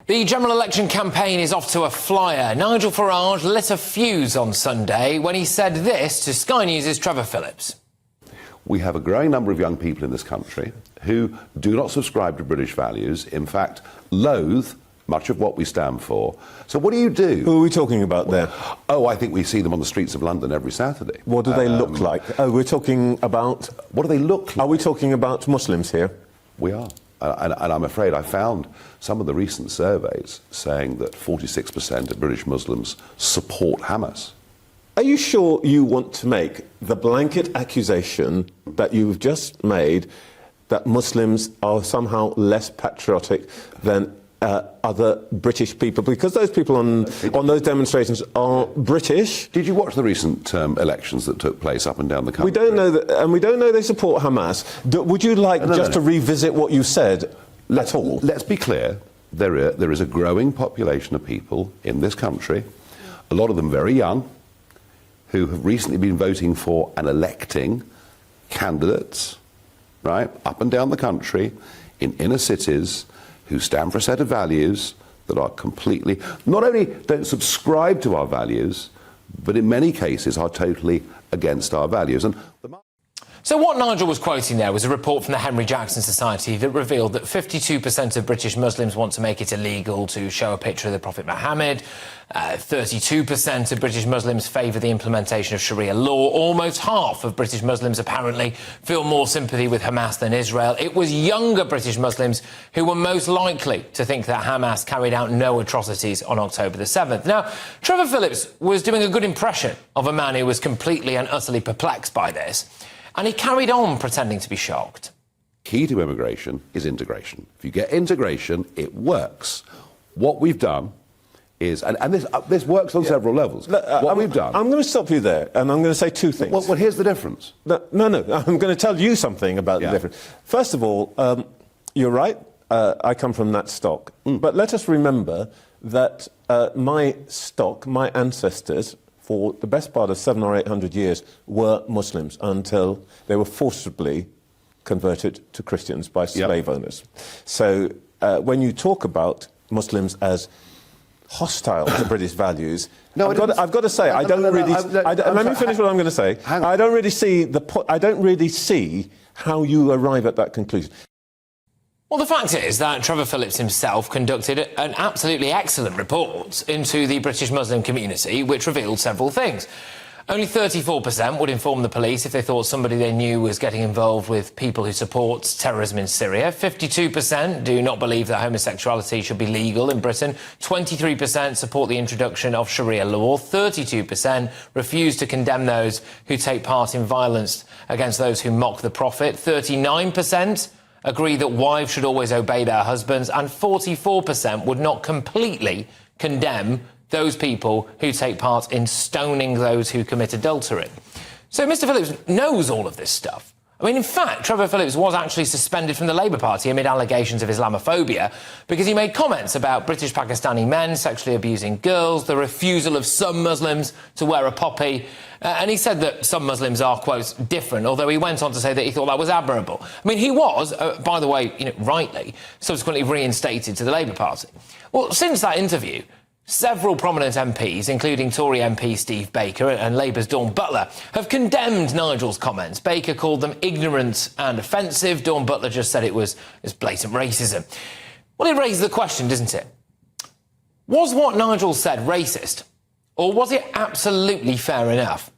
The general election campaign is off to a flyer. Nigel Farage lit a fuse on Sunday when he said this to Sky News' Trevor Phillips. We have a growing number of young people in this country who do not subscribe to British values, in fact, loathe much of what we stand for. So what do you do? Who are we talking about there? Oh, I think we see them on the streets of London every Saturday. What do they look like? Oh, we're talking about... What do they look like? Are we talking about Muslims here? We are. And I'm afraid I found some of the recent surveys saying that 46% of British Muslims support Hamas. Are you sure you want to make the blanket accusation that you've just made that Muslims are somehow less patriotic than other British people? Because those people on those demonstrations are British. Did you watch the recent elections that took place up and down the country? We don't know that, and we don't know they support Hamas. Would you like to revisit what you said at all? Let's be clear. There is a growing population of people in this country, a lot of them very young, who have recently been voting for and electing candidates, right, up and down the country, in inner cities, who stand for a set of values that are completely, not only don't subscribe to our values, but in many cases are totally against our values. So what Nigel was quoting there was a report from the Henry Jackson Society that revealed that 52% of British Muslims want to make it illegal to show a picture of the Prophet Muhammad. 32% of British Muslims favour the implementation of Sharia law. Almost half of British Muslims apparently feel more sympathy with Hamas than Israel. It was younger British Muslims who were most likely to think that Hamas carried out no atrocities on October the 7th. Now, Trevor Phillips was doing a good impression of a man who was completely and utterly perplexed by this. And he carried on pretending to be shocked. Key to immigration is integration. If you get integration, it works. What we've done is, and this works on several levels. We've done... I'm going to stop you there, and I'm going to say two things. Well, here's the difference. No, I'm going to tell you something about the difference. First of all, you're right, I come from that stock. But let us remember that my stock, my ancestors, for the best part of 700 or 800 years, were Muslims until they were forcibly converted to Christians by slave owners. So when you talk about Muslims as hostile to British values, I've got to say, I don't really... Let me finish what I'm going to say. I don't really see how you arrive at that conclusion. Well, the fact is that Trevor Phillips himself conducted an absolutely excellent report into the British Muslim community, which revealed several things. Only 34% would inform the police if they thought somebody they knew was getting involved with people who support terrorism in Syria. 52% do not believe that homosexuality should be legal in Britain. 23% support the introduction of Sharia law. 32% refuse to condemn those who take part in violence against those who mock the Prophet. 39% agree that wives should always obey their husbands, and 44% would not completely condemn those people who take part in stoning those who commit adultery. So Mr. Phillips knows all of this stuff. I mean, in fact, Trevor Phillips was actually suspended from the Labour Party amid allegations of Islamophobia because he made comments about British Pakistani men sexually abusing girls, the refusal of some Muslims to wear a poppy, and he said that some Muslims are, quote, different, although he went on to say that he thought that was admirable. I mean, he was, by the way, rightly, subsequently reinstated to the Labour Party. Well, since that interview, several prominent MPs, including Tory MP Steve Baker and Labour's Dawn Butler, have condemned Nigel's comments. Baker called them ignorant and offensive. Dawn Butler just said it was blatant racism. Well, it raises the question, doesn't it? Was what Nigel said racist? Or was it absolutely fair enough?